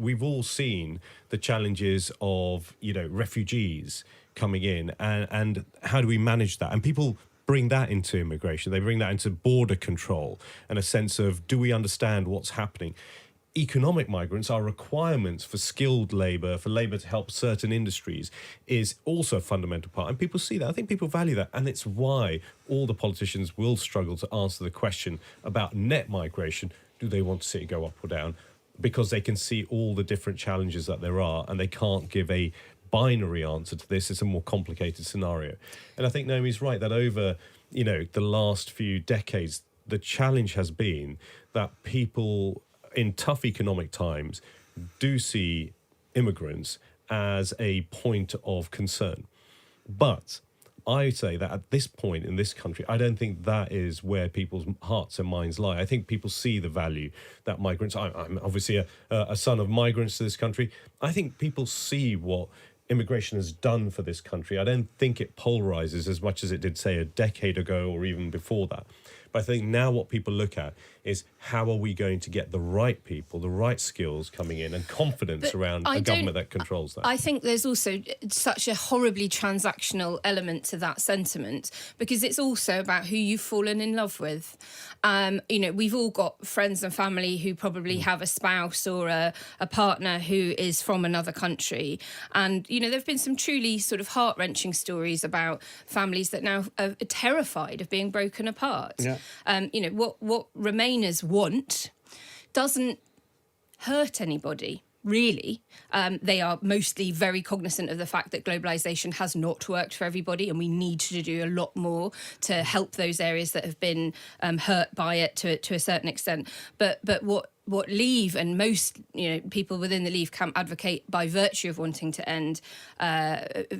we've all seen the challenges of, refugees coming in, and how do we manage that? And people bring that into immigration. They bring that into border control and a sense of, do we understand what's happening? Economic migrants, our requirements for skilled labour, for labour to help certain industries, is also a fundamental part. And people see that. I think people value that. And it's why all the politicians will struggle to answer the question about net migration. Do they want to see it go up or down? Because they can see all the different challenges that there are, and they can't give a binary answer to this. It's a more complicated scenario. And I think Naomi's right that over, the last few decades, the challenge has been that people in tough economic times do see immigrants as a point of concern. But I say that at this point in this country, I don't think that is where people's hearts and minds lie. I think people see the value that migrants... I'm obviously a son of migrants to this country. I think people see what immigration has done for this country. I don't think it polarizes as much as it did, say, a decade ago or even before that. But I think now what people look at is, how are we going to get the right people, the right skills coming in, and confidence around a government that controls that? I think there's also such a horribly transactional element to that sentiment, because it's also about who you've fallen in love with. We've all got friends and family who probably have a spouse or a partner who is from another country. And, there have been some truly sort of heart-wrenching stories about families that now are terrified of being broken apart. Yeah. What Remainers want doesn't hurt anybody, really. They are mostly very cognizant of the fact that globalisation has not worked for everybody, and we need to do a lot more to help those areas that have been hurt by it to a certain extent. But what Leave and most people within the Leave camp advocate by virtue of wanting to end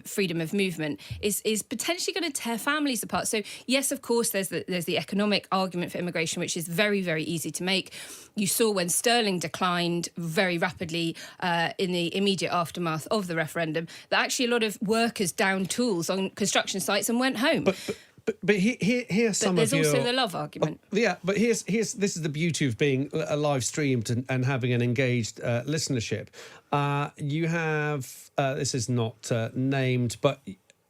freedom of movement is potentially going to tear families apart. So yes, of course, there's the economic argument for immigration, which is very, very easy to make. You saw when sterling declined very rapidly in the immediate aftermath of the referendum, that actually a lot of workers downed tools on construction sites and went home. But here's some of your... There's also the love argument. But this is the beauty of being live streamed and having an engaged listenership. You have, this is not named, but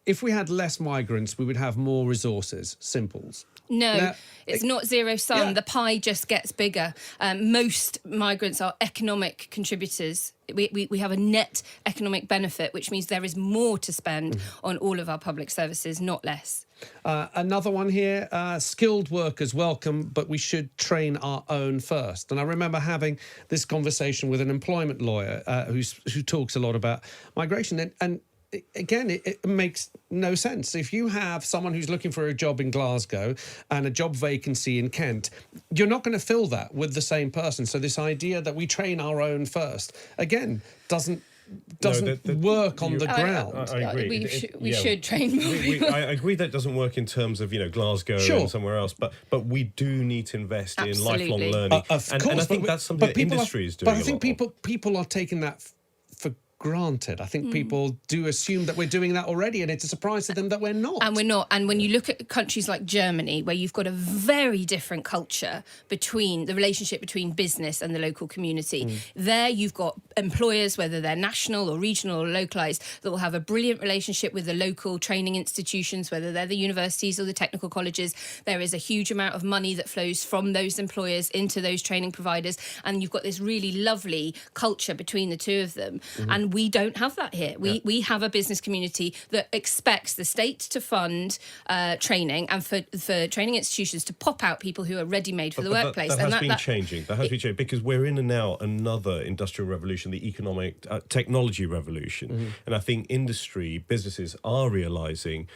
if we had less migrants, we would have more resources. Simples. No, it's not zero sum. Yeah. The pie just gets bigger. Most migrants are economic contributors. We have a net economic benefit, which means there is more to spend on all of our public services, not less. Another one here, skilled workers welcome, but we should train our own first. And I remember having this conversation with an employment lawyer who talks a lot about migration. And again, it makes no sense. If you have someone who's looking for a job in Glasgow and a job vacancy in Kent, you're not going to fill that with the same person. So this idea that we train our own first, again, doesn't work on the ground. I agree. We should train more. I agree that doesn't work in terms of Glasgow and somewhere else, but we do need to invest in lifelong learning. Of course, and I think that's something that industry is doing. But I think people are taking that for granted. I think people do assume that we're doing that already, and it's a surprise to them that we're not. And we're not. And when you look at countries like Germany, where you've got a very different culture between the relationship between business and the local community, there you've got employers, whether they're national or regional or localised, that will have a brilliant relationship with the local training institutions, whether they're the universities or the technical colleges. There is a huge amount of money that flows from those employers into those training providers, and you've got this really lovely culture between the two of them. And we don't have that here. We have a business community that expects the state to fund training and for training institutions to pop out people who are ready-made for the workplace. That has been changing. That has been changing because we're in now another industrial revolution, the economic technology revolution. And I think industry, businesses are realising,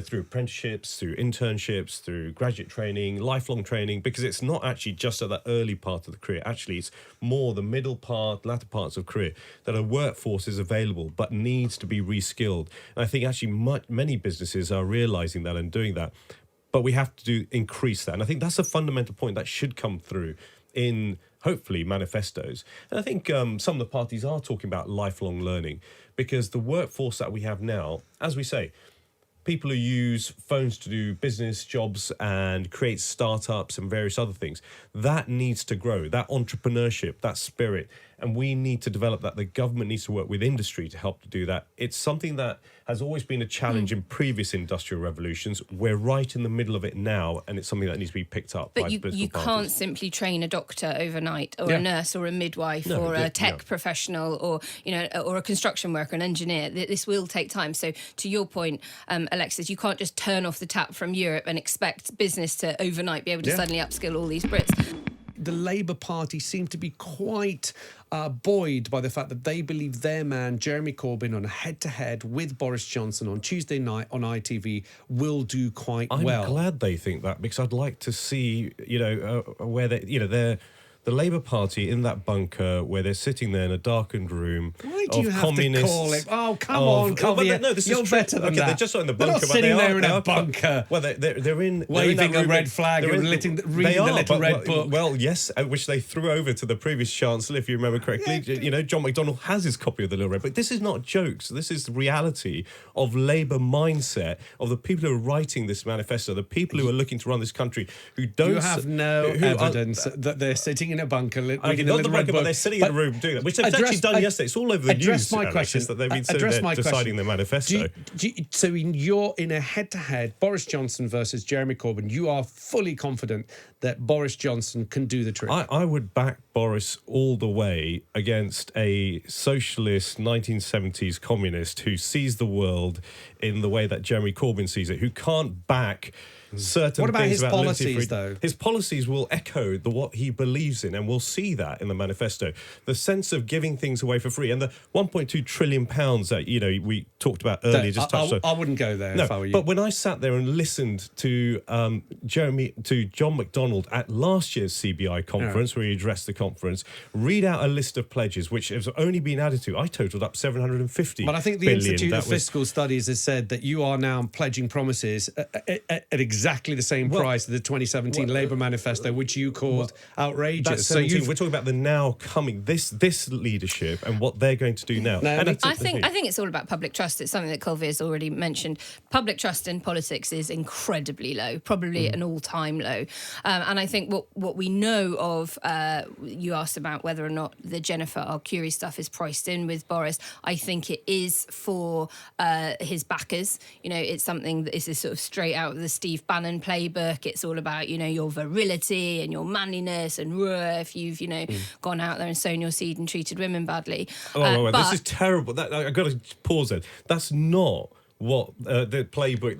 through apprenticeships, through internships, through graduate training, lifelong training, because it's not actually just at that early part of the career. Actually, it's more the middle part, latter parts of career that a workforce is available but needs to be reskilled. And I think actually many businesses are realising that and doing that. But we have to increase that. And I think that's a fundamental point that should come through in, hopefully, manifestos. And I think some of the parties are talking about lifelong learning because the workforce that we have now, as we say, people who use phones to do business jobs and create startups and various other things, that needs to grow, that entrepreneurship, that spirit. and we need to develop that. The government needs to work with industry to help to do that. It's something that has always been a challenge in previous industrial revolutions. We're right in the middle of it now, and it's something that needs to be picked up by political you parties. can't simply train a doctor overnight, or a nurse, or a midwife, or a tech professional, or or a construction worker, an engineer. This will take time. So to your point, Alexis, you can't just turn off the tap from Europe and expect business to overnight be able to suddenly upskill all these Brits. The Labour Party seem to be quite buoyed by the fact that they believe their man, Jeremy Corbyn, on a head-to-head with Boris Johnson on Tuesday night on ITV will do quite well. I'm glad they think that, because I'd like to see, where they're the Labour Party in that bunker where they're sitting there in a darkened room. Why do you have to call it? Oh, come on, Kulveer. No, this You're is true. better than that. They're just not in the bunker. They're not sitting there in a bunker. Well, they're in waving a red flag and reading the little red book. Well, yes, which they threw over to the previous Chancellor, if you remember correctly. John McDonnell has his copy of the little red book. This is not jokes. This is the reality of Labour mindset, of the people who are writing this manifesto, the people who are looking to run this country, who don't... You have no evidence that they're sitting in a bunker not the bunker, but they're sitting in a room doing that, which they've actually done yesterday. It's all over the news. My question. That they've been sitting there deciding their manifesto. So you're in a head-to-head, Boris Johnson versus Jeremy Corbyn. You are fully confident that Boris Johnson can do the trick. I would back Boris all the way against a socialist 1970s communist who sees the world in the way that Jeremy Corbyn sees it, who can't back certain What about things his about policies, though? His policies will echo what he believes in, and we'll see that in the manifesto. The sense of giving things away for free, and the 1.2 trillion pounds that we talked about earlier. I wouldn't go there if I were you. But when I sat there and listened to John McDonnell at last year's CBI conference, where he addressed the conference, read out a list of pledges which has only been added to, I totaled up 750 But I think the billion. Institute of Fiscal Studies has said that you are now pledging promises at exactly the same price as the 2017 Labour manifesto, which you called outrageous. So we're talking about the now coming, this leadership and what they're going to do now. I think it's all about public trust. It's something that Kulveer has already mentioned. Public trust in politics is incredibly low, probably an all-time low. And I think what we know of, you asked about whether or not the Jennifer Arcuri stuff is priced in with Boris. I think it is for his backers. It's something that is sort of straight out of the Steve Bannon playbook. It's all about, your virility and your manliness and if you've, gone out there and sown your seed and treated women badly. But this is terrible. I've got to pause there. That's not what the playbook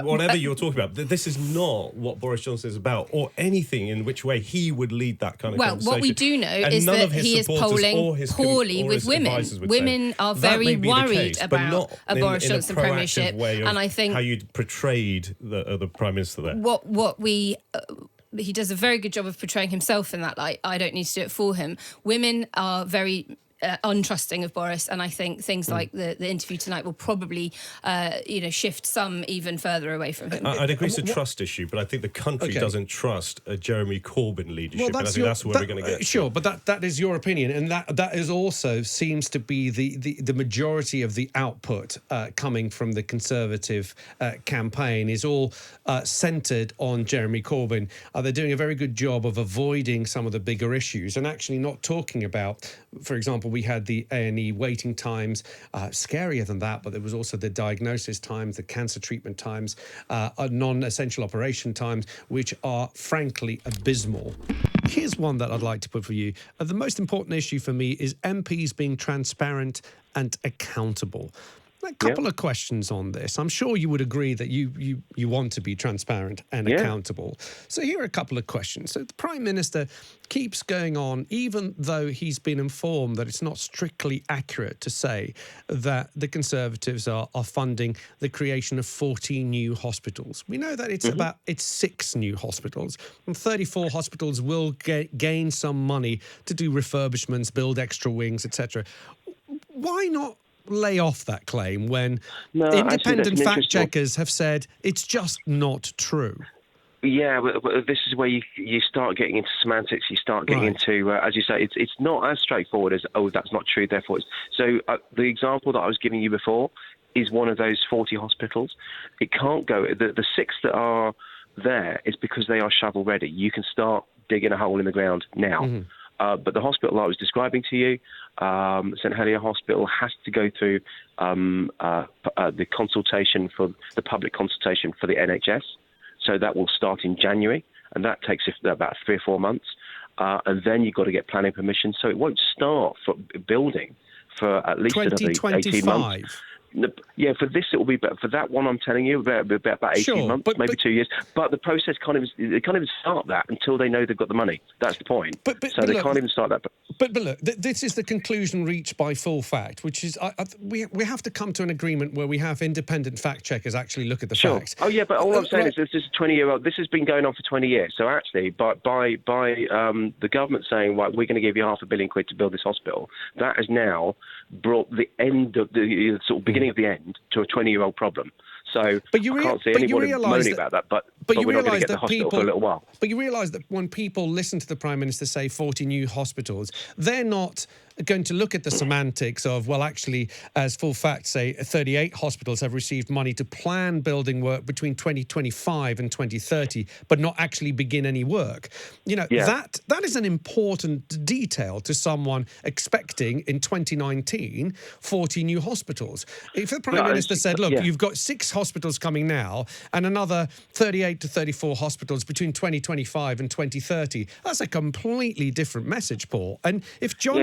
whatever you're talking about. This is not what Boris Johnson is about, or anything in which way he would lead that kind of conversation. Well, what we do know is that he is polling poorly with women. Women are very worried about a Boris Johnson premiership, and I think how you portrayed the Prime Minister there. He does a very good job of portraying himself in that light. I don't need to do it for him. Women are very untrusting of Boris, and I think things like the interview tonight will probably shift some even further away from him. I'd agree it's a trust issue, but I think the country doesn't trust a Jeremy Corbyn leadership, and I think that's where we're going to get sure, but that is your opinion, and that is also seems to be the majority of the output coming from the Conservative campaign is all centred on Jeremy Corbyn. They're doing a very good job of avoiding some of the bigger issues and actually not talking about, for example, we had the A&E waiting times, scarier than that, but there was also the diagnosis times, the cancer treatment times, non-essential operation times, which are frankly abysmal. Here's one that I'd like to put for you. The most important issue for me is MPs being transparent and accountable. A couple of questions on this. I'm sure you would agree that you want to be transparent and accountable. So here are a couple of questions. So the Prime Minister keeps going on, even though he's been informed that it's not strictly accurate to say that the Conservatives are funding the creation of 14 new hospitals. We know that it's 6 new hospitals, and 34 hospitals will gain some money to do refurbishments, build extra wings, etc. Why not lay off that claim when independent fact checkers have said it's just not true? Yeah, but this is where you start getting into semantics. You start getting into, as you say, it's not as straightforward as, that's not true, therefore it's... So the example that I was giving you before is one of those 40 hospitals. It can't go... The 6 that are there is because they are shovel-ready. You can start digging a hole in the ground now. But the hospital I was describing to you, St Helier Hospital, has to go through the consultation the public consultation for the NHS. So that will start in January, and that takes about 3 or 4 months. And then you've got to get planning permission. So it won't start for building for at least another 18 months. Yeah, for this it will be better. For that one, I'm telling you, about 18 months, maybe 2 years. But the process they can't even start that until they know they've got the money. That's the point. So they can't even start that. But look, this is the conclusion reached by Full Fact, which is we have to come to an agreement where we have independent fact checkers actually look at the facts. Oh yeah, but all I'm saying is this is a 20-year-old. This has been going on for 20 years. So actually, by the government saying, right, we're going to give you £500 million to build this hospital, that has now brought the end of the sort of beginning of the end to a 20-year-old problem. So I can't see anybody moaning about that. But we're not going to get the hospital for a little while. But you realise that when people listen to the Prime Minister say 40 new hospitals, they're not going to look at the semantics of, well, actually, as Full Fact say, 38 hospitals have received money to plan building work between 2025 and 2030, but not actually begin any work. That is an important detail to someone expecting in 2019 40 new hospitals. If the Prime Minister said, look, you've got 6 hospitals coming now and another 38 to 34 hospitals between 2025 and 2030, that's a completely different message, Paul. And if John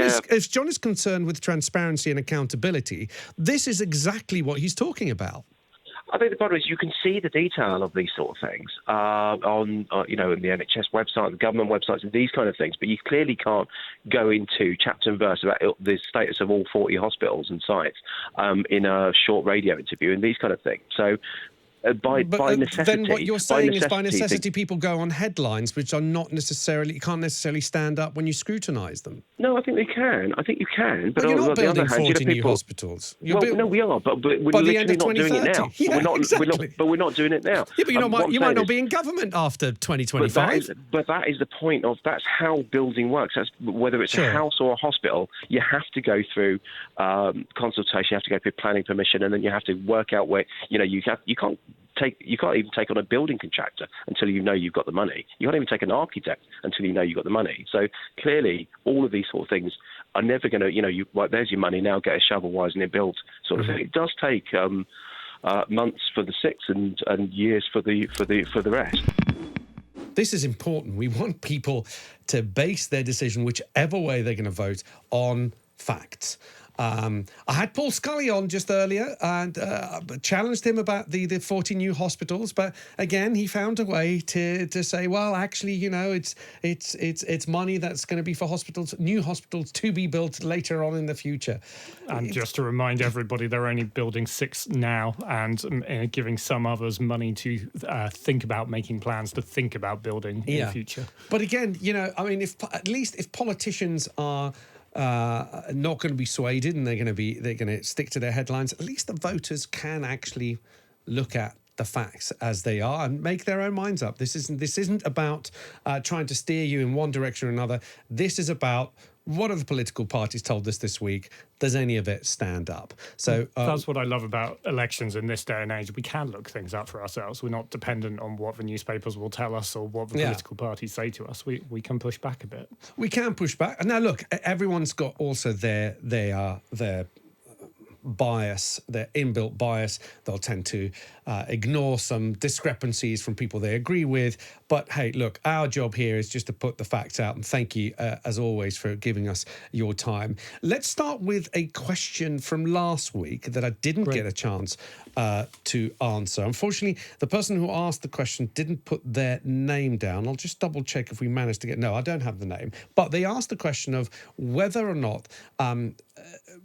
is concerned with transparency and accountability, this is exactly what he's talking about. I think the problem is you can see the detail of these sort of things on in the NHS website, the government websites, and these kind of things. But you clearly can't go into chapter and verse about the status of all 40 hospitals and sites in a short radio interview and these kind of things. So. By necessity. Then what you're saying is by necessity people go on headlines which are not necessarily, can't necessarily stand up when you scrutinise them. No, I think they can. I think you can. But you're not building 40 new people, hospitals. No, we are, but we're literally not doing it now. Yeah, exactly. But we're not doing it now. Yeah, but you might not be in government after 2025. But that is the point of, that's how building works. That's whether it's a house or a hospital, you have to go through consultation, you have to go through planning permission, and then you have to work out where, you can't even take on a building contractor until you know you've got the money. You can't even take an architect until you know you've got the money. So clearly, all of these sort of things are never going to, there's your money, now get a shovel, wise and it built sort of thing. It does take months for the 6 and years for the rest. This is important. We want people to base their decision, whichever way they're going to vote, on facts. I had Paul Scully on just earlier and challenged him about the 40 new hospitals, but again he found a way to say, well, actually, it's money that's going to be for new hospitals to be built later on in the future. And just to remind everybody, they're only building 6 now and giving some others money to think about making plans to think about building in the future. But again, if politicians are not going to be swayed and they're going to stick to their headlines, at least the voters can actually look at the facts as they are and make their own minds up. This isn't about trying to steer you in one direction or another. This is about, what have the political parties told us this week? Does any of it stand up? So that's what I love about elections in this day and age. We can look things up for ourselves. We're not dependent on what the newspapers will tell us or what the political parties say to us. We can push back a bit. We can push back. Now, look, everyone's got also their bias, their inbuilt bias. They'll tend to ignore some discrepancies from people they agree with. But hey, look, our job here is just to put the facts out. And thank you, as always, for giving us your time. Let's start with a question from last week that I didn't get a chance to answer. Unfortunately, the person who asked the question didn't put their name down. I'll just double check if we managed to get... No, I don't have the name. But they asked the question of whether or not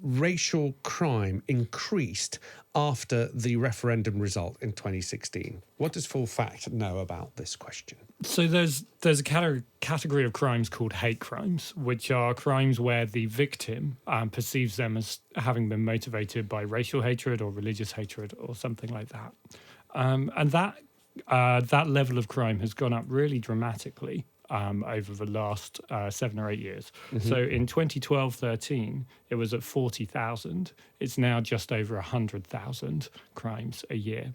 racial crime increased after the referendum result in 2016. What does Full Fact know about this question? So there's a category of crimes called hate crimes, which are crimes where the victim perceives them as having been motivated by racial hatred or religious hatred or something like that. And that level of crime has gone up really dramatically over the last 7 or 8 years. Mm-hmm. So in 2012-13, it was at 40,000. It's now just over 100,000 crimes a year.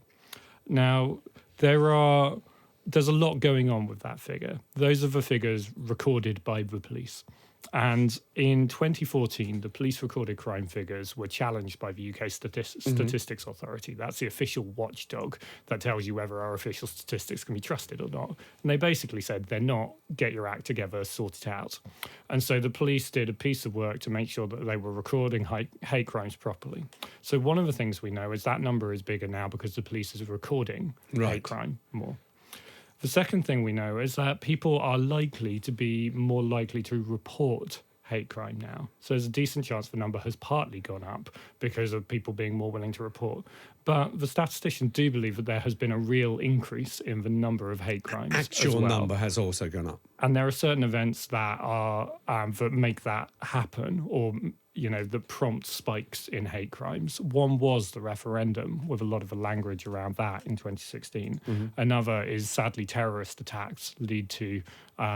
Now, there's a lot going on with that figure. Those are the figures recorded by the police. And in 2014, the police recorded crime figures were challenged by the UK Statistics Authority. That's the official watchdog that tells you whether our official statistics can be trusted or not. And they basically said they're not, get your act together, sort it out. And so the police did a piece of work to make sure that they were recording hate crimes properly. So one of the things we know is that number is bigger now because the police is recording hate crime more. The second thing we know is that people are likely to be more likely to report hate crime now. So there's a decent chance the number has partly gone up because of people being more willing to report. But the statisticians do believe that there has been a real increase in the number of hate crimes. Actual number has also gone up. And there are certain events that are that make that happen, or that prompt spikes in hate crimes. One was the referendum, with a lot of the language around that in 2016. Mm-hmm. Another is, sadly, terrorist attacks lead to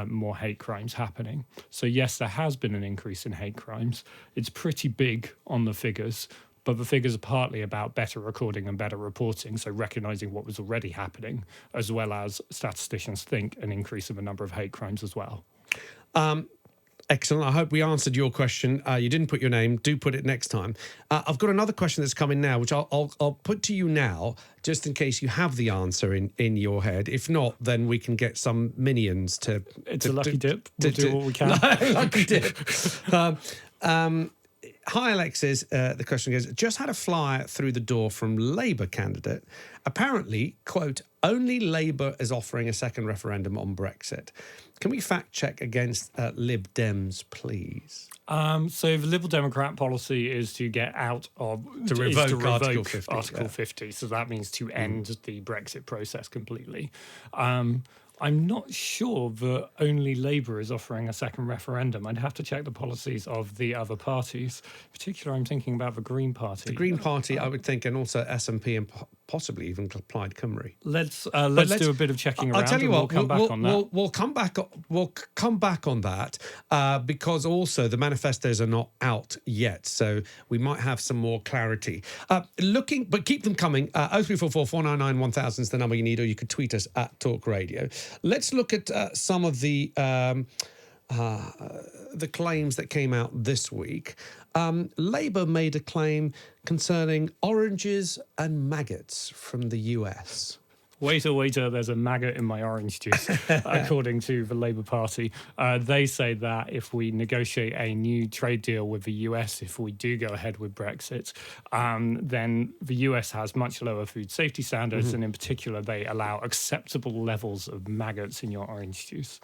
more hate crimes happening. So yes, there has been an increase in hate crimes. It's pretty big on the figures, but the figures are partly about better recording and better reporting, so recognising what was already happening, as well as statisticians think an increase in the number of hate crimes as well. Excellent. I hope we answered your question. You didn't put your name. Do put it next time. I've got another question that's come in now, which I'll put to you now, just in case you have the answer in your head. If not, then we can get some minions to... It's a lucky dip. We'll do what we can. Lucky dip. Hi, Alexis. The question goes, just had a flyer through the door from Labour candidate. Apparently, quote, only Labour is offering a second referendum on Brexit. Can we fact check against Lib Dems, please? So the Liberal Democrat policy is to get out of... To revoke Article 50. Article 50. So that means to end the Brexit process completely. I'm not sure that only Labour is offering a second referendum. I'd have to check the policies of the other parties. In particular, I'm thinking about the Green Party. The Green Party, I would think, and also SNP and possibly even Plaid Cymru. Let's do a bit of checking around. I'll tell you what, we'll come back on that. We'll come back on that because also the manifestos are not out yet, so we might have some more clarity. But keep them coming. 0344 499 1000 is the number you need, or you could tweet us at Talk Radio. Let's look at some of the claims that came out this week. Labour made a claim concerning oranges and maggots from the US. Waiter, there's a maggot in my orange juice, according to the Labour Party. They say that if we negotiate a new trade deal with the US, if we do go ahead with Brexit, then the US has much lower food safety standards, and in particular, they allow acceptable levels of maggots in your orange juice.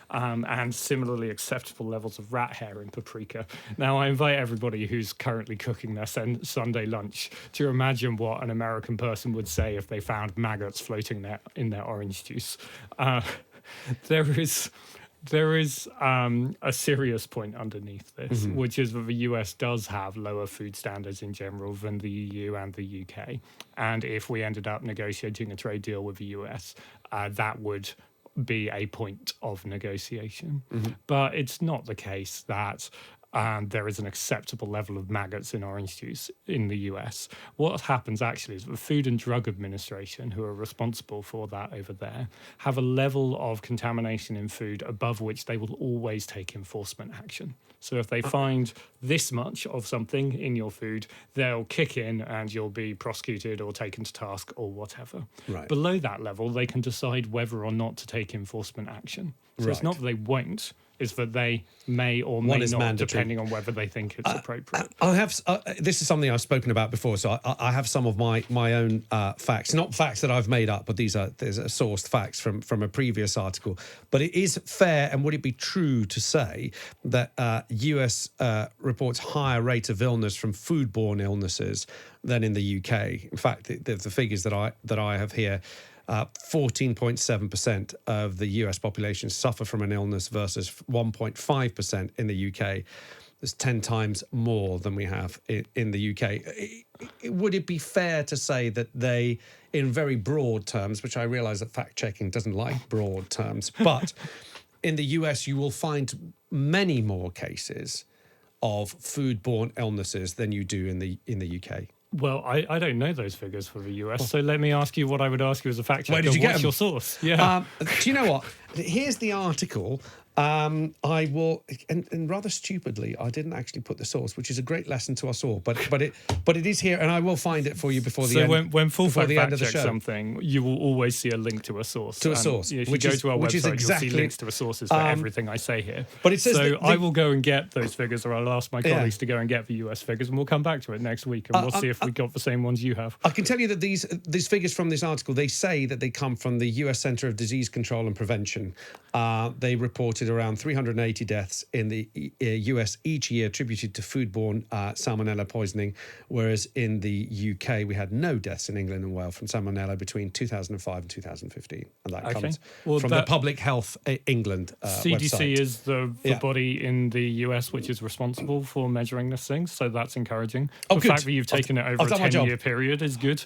And similarly acceptable levels of rat hair in paprika. Now, I invite everybody who's currently cooking their Sunday lunch to imagine what an American person would say if they found maggots floating in their orange juice. There is a serious point underneath this, which is that the US does have lower food standards in general than the EU and the UK. And if we ended up negotiating a trade deal with the US, that would be a point of negotiation. But it's not the case that there is an acceptable level of maggots in orange juice in the US. What happens actually is the Food and Drug Administration, who are responsible for that over there, have a level of contamination in food above which they will always take enforcement action. So if they find this much of something in your food, they'll kick in and you'll be prosecuted or taken to task or whatever. Right. Below that level, they can decide whether or not to take enforcement action. So it's not that they won't, it's that they may or may not, mandatory, depending on whether they think it's appropriate. I have this is something I've spoken about before, so I have some of my own facts, not facts that I've made up, but these are sourced facts from a previous article. But it is fair, and would it be true to say that US reports higher rate of illness from foodborne illnesses than in the UK? In fact, the figures that I have here. 14.7% of the US population suffer from an illness versus 1.5% in the UK. There's 10 times more than we have in the UK. Would it be fair to say that they, in very broad terms, which I realise that fact-checking doesn't like broad terms, but in the US you will find many more cases of foodborne illnesses than you do in the UK? Well, I don't know those figures for the US, so let me ask you what I would ask you as a fact checker. Where did you get What's them? your source? Yeah. Do you know what? Here's the article I will, and rather stupidly, I didn't actually put the source, which is a great lesson to us all. But it is here, and I will find it for you before the end. So when Full before Fact the end of the checks show. something, you will always see a link to a source. To a source, If you which go is- to our which is website, exactly- you'll see links to the sources for everything I say here. But it says so that I will go and get those figures, or I'll ask my colleagues to go and get the US figures, and we'll come back to it next week, and we'll see if we got the same ones you have. I can tell you that these figures from this article, they say that they come from the US Centre of Disease Control and Prevention. They reported around 380 deaths in the US each year attributed to foodborne salmonella poisoning, whereas in the UK we had no deaths in England and Wales from salmonella between 2005 and 2015. And that comes from the Public Health England CDC website. is the body in the US which is responsible for measuring this thing, so that's encouraging. The good. fact that you've taken it over I've a done my 10-year job. period is good,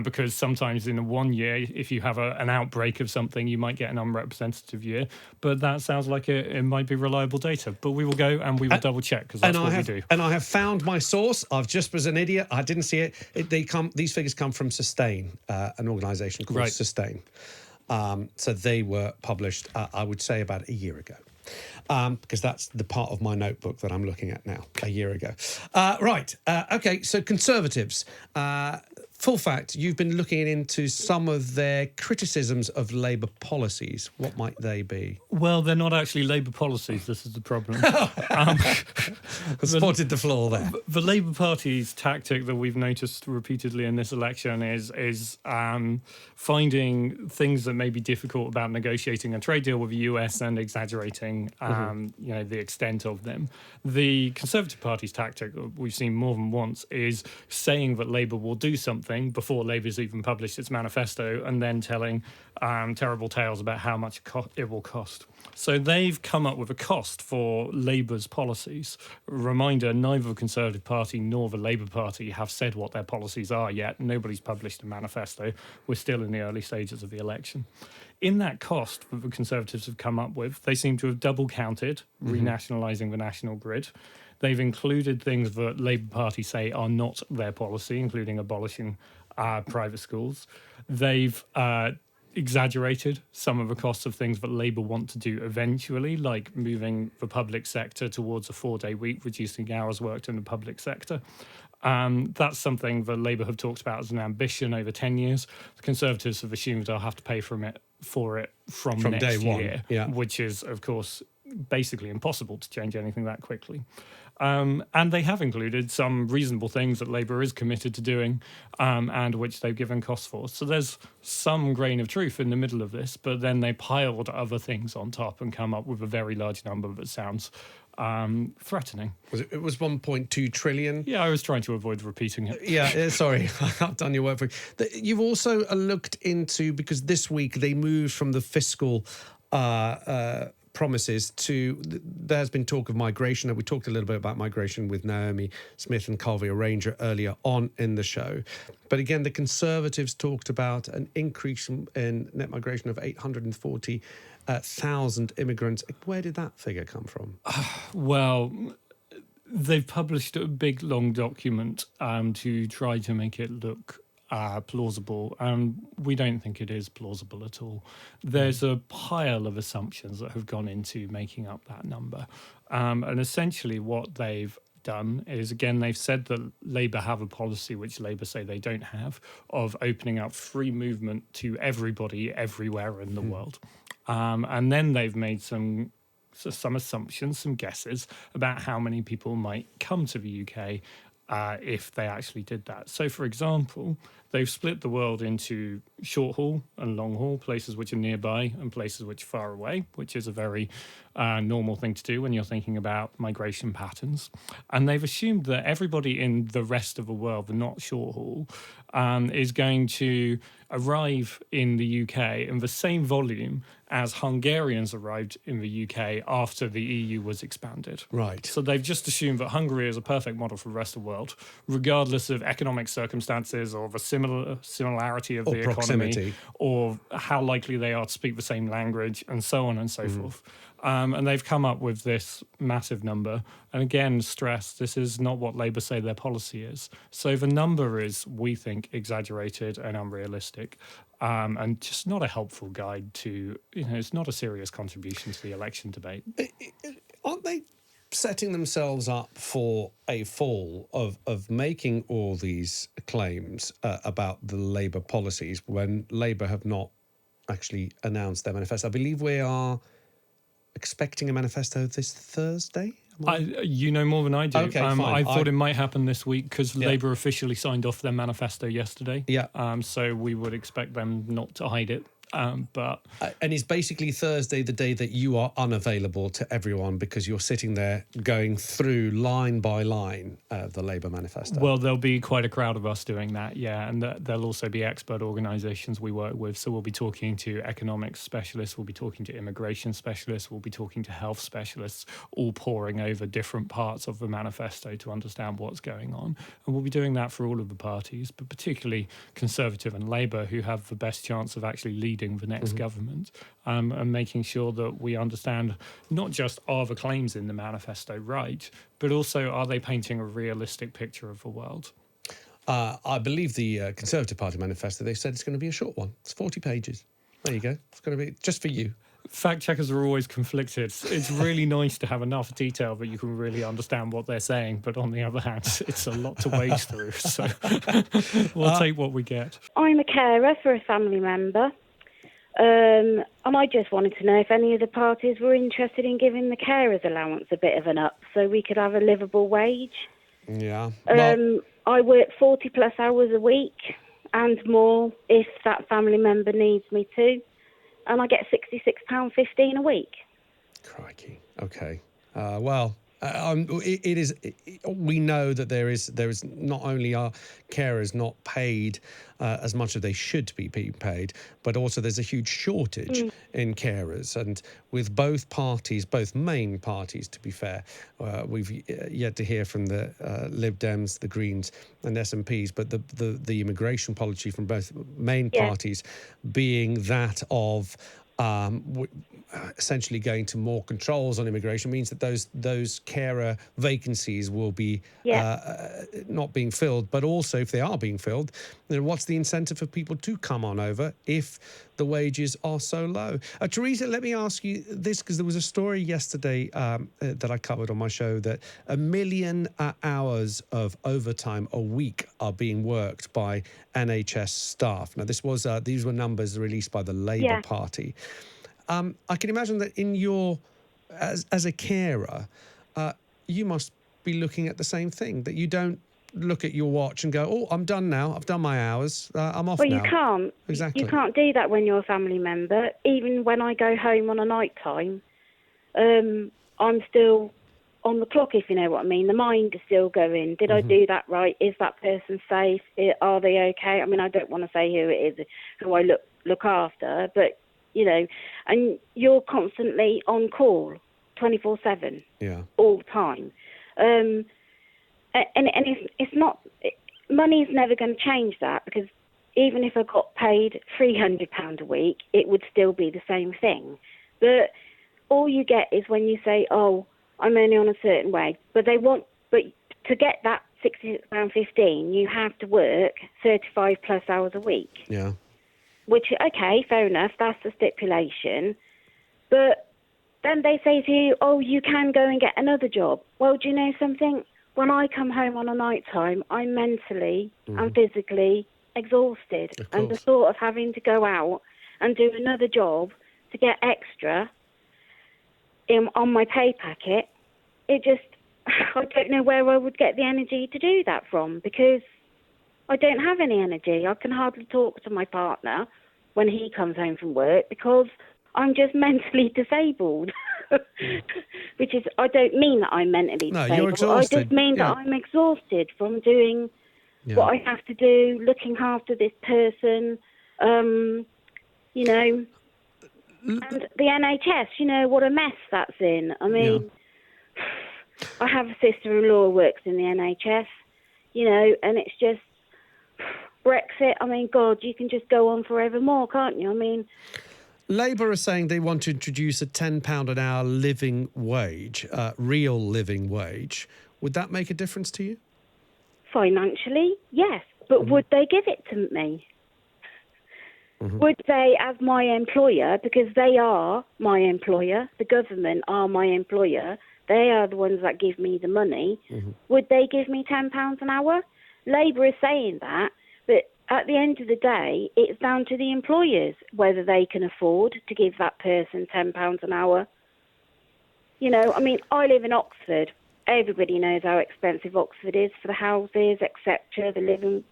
because sometimes in 1 year, if you have an outbreak of something, you might get an unrepresentative year. But that sounds like it might be reliable data. But we will go and we will double check, because that's what we do. And I have found my source. I've just was an idiot. I didn't see it. These figures come from Sustain, an organisation called Sustain. So they were published, I would say, about a year ago. Because that's the part of my notebook that I'm looking at now, a year ago. Okay, so Conservatives. Full Fact, you've been looking into some of their criticisms of Labour policies. What might they be? Well, they're not actually Labour policies. This is the problem. Spotted the flaw there. The Labour Party's tactic that we've noticed repeatedly in this election is finding things that may be difficult about negotiating a trade deal with the US and exaggerating, the extent of them. The Conservative Party's tactic, we've seen more than once, is saying that Labour will do something before Labour's even published its manifesto, and then telling terrible tales about how much it will cost. So they've come up with a cost for Labour's policies. Reminder, neither the Conservative Party nor the Labour Party have said what their policies are yet. Nobody's published a manifesto. We're still in the early stages of the election. In that cost that the Conservatives have come up with, they seem to have double counted, renationalising the national grid. They've included things that Labour Party say are not their policy, including abolishing private schools. They've exaggerated some of the costs of things that Labour want to do eventually, like moving the public sector towards a 4-day week, reducing hours worked in the public sector. That's something that Labour have talked about as an ambition over 10 years. The Conservatives have assumed they'll have to pay for it from next day one, year, which is, of course, basically impossible to change anything that quickly. And they have included some reasonable things that Labour is committed to doing, and which they've given costs for. So there's some grain of truth in the middle of this, but then they piled other things on top and come up with a very large number that sounds threatening. It was 1.2 trillion. Yeah, I was trying to avoid repeating it. Yeah, sorry, I've done your work for you. You've also looked into, because this week they moved from the fiscal promises to, there's been talk of migration, and we talked a little bit about migration with Naomi Smith and Kulveer Ranger earlier on in the show. But again, the Conservatives talked about an increase in net migration of 840,000 immigrants. Where did that figure come from? Well, they've published a big, long document to try to make it look plausible, and we don't think it is plausible at all. There's a pile of assumptions that have gone into making up that number, and essentially what they've done is, again, they've said that Labour have a policy which Labour say they don't have, of opening up free movement to everybody everywhere in the world, and then they've made some assumptions, some guesses about how many people might come to the UK if they actually did that. So, for example, they've split the world into short haul and long haul, places which are nearby and places which are far away, which is a very normal thing to do when you're thinking about migration patterns. And they've assumed that everybody in the rest of the world, the not short haul, is going to arrive in the UK in the same volume as Hungarians arrived in the UK after the EU was expanded. Right. So they've just assumed that Hungary is a perfect model for the rest of the world, regardless of economic circumstances or the similarity of the proximity. economy, or how likely they are to speak the same language, and so on and so forth. And they've come up with this massive number. And again, stress, this is not what Labour say their policy is. So the number is, we think, exaggerated and unrealistic, and just not a helpful guide to, it's not a serious contribution to the election debate. Aren't they setting themselves up for a fall of making all these claims about the Labour policies when Labour have not actually announced their manifesto? I believe we are expecting a manifesto this Thursday? You know more than I do. Okay, fine. I thought it might happen this week because Yeah. Labour officially signed off their manifesto yesterday. Yeah. So we would expect them not to hide it. But And it's basically Thursday, the day that you are unavailable to everyone because you're sitting there going through line by line the Labour manifesto. well, there'll be quite a crowd of us doing that, yeah. And there'll also be expert organisations we work with. So we'll be talking to economics specialists, we'll be talking to immigration specialists, we'll be talking to health specialists, all poring over different parts of the manifesto to understand what's going on. And we'll be doing that for all of the parties, but particularly Conservative and Labour, who have the best chance of actually leading the next government, and making sure that we understand not just are the claims in the manifesto right, but also are they painting a realistic picture of the world. I believe the Conservative Party manifesto, they said it's going to be a short one. It's 40 pages. There you go. It's going to be just for you. Fact checkers are always conflicted. It's really nice to have enough detail that you can really understand what they're saying, but on the other hand, it's a lot to wade through. So we'll take what we get. I'm a carer for a family member. And I just wanted to know if any of the parties were interested in giving the carers allowance a bit of an up so we could have a livable wage. Yeah. I work 40 plus hours a week and more if that family member needs me to. And I get £66.15 a week. Crikey. Okay. It is. We know that there is not only are carers not paid as much as they should be being paid, but also there's a huge shortage in carers. And with both parties, both main parties, to be fair, we've yet to hear from the Lib Dems, the Greens, and SNPs, but the immigration policy from both main parties being that of essentially going to more controls on immigration means that those carer vacancies will be not being filled. But also, if they are being filled, then what's the incentive for people to come on over if the wages are so low? Teresa, let me ask you this, because there was a story yesterday that I covered on my show that 1 million hours of overtime a week are being worked by NHS staff. Now, these were numbers released by the Labour Party. I can imagine that in as a carer, you must be looking at the same thing, that you don't look at your watch and go, oh, I'm done now. I've done my hours. I'm off now. Well, you can't. Exactly. You can't do that when you're a family member. Even when I go home on a night time, I'm still on the clock, if you know what I mean. The mind is still going. Did I do that right? Is that person safe? Are they okay? I mean, I don't want to say who it is, who I look after, but, you know, and you're constantly on call 24/7 all the time. And it's not, money's never going to change that, because even if I got paid £300 a week, it would still be the same thing. But all you get is when you say, oh, I'm only on a certain wage, but to get that £66.15, you have to work 35 plus hours a week. Yeah. Which, okay, fair enough, that's the stipulation. But then they say to you, oh, you can go and get another job. Well, do you know something? When I come home on a night time, I'm mentally and physically exhausted. And the thought of having to go out and do another job to get extra on my pay packet, it just, I don't know where I would get the energy to do that from, because I don't have any energy. I can hardly talk to my partner when he comes home from work because I'm just mentally disabled. Which is, I don't mean that I'm mentally disabled. You're exhausted. I just mean that I'm exhausted from doing what I have to do, looking after this person, you know. And the NHS, you know, what a mess that's in. I mean, I have a sister-in-law who works in the NHS, you know, and it's just Brexit. I mean, God, you can just go on forevermore, can't you? I mean, Labour are saying they want to introduce a £10 an hour living wage, real living wage. Would that make a difference to you? Financially, yes. But would they give it to me? Would they, as my employer, because they are my employer, the government are my employer, they are the ones that give me the money, would they give me £10 an hour? Labour is saying that, but at the end of the day, it's down to the employers whether they can afford to give that person £10 an hour. You know, I mean, I live in Oxford. Everybody knows how expensive Oxford is for the houses, etc., the living.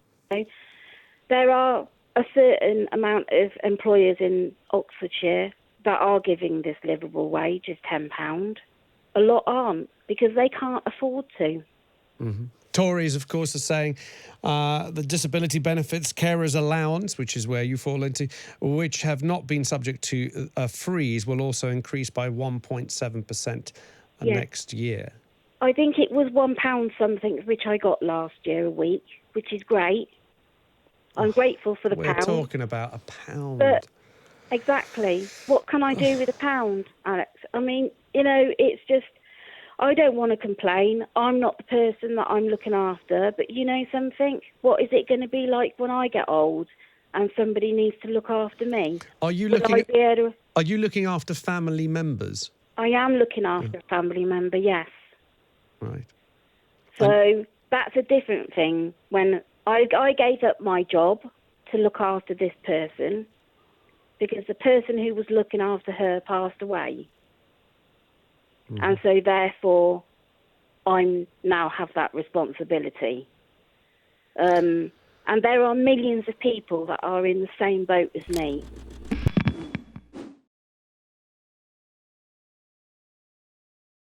There are a certain amount of employers in Oxfordshire that are giving this livable wage as £10. A lot aren't, because they can't afford to. Tories, of course, are saying the disability benefits, carers allowance, which is where you fall into, which have not been subject to a freeze, will also increase by 1.7% next year. I think it was £1 something, which I got last year a week, which is great. I'm grateful for the We're pound. talking about a pound. But exactly. What can I do with a pound, Alex? I mean, you know, it's just, I don't want to complain. I'm not the person that I'm looking after. But you know something? What is it going to be like when I get old and somebody needs to look after me? Are you Will I be able to... Are you looking after family members? I am looking after a family member, yes. Right. So that's a different thing. When I gave up my job to look after this person because the person who was looking after her passed away. And so therefore I now have that responsibility. And there are millions of people that are in the same boat as me.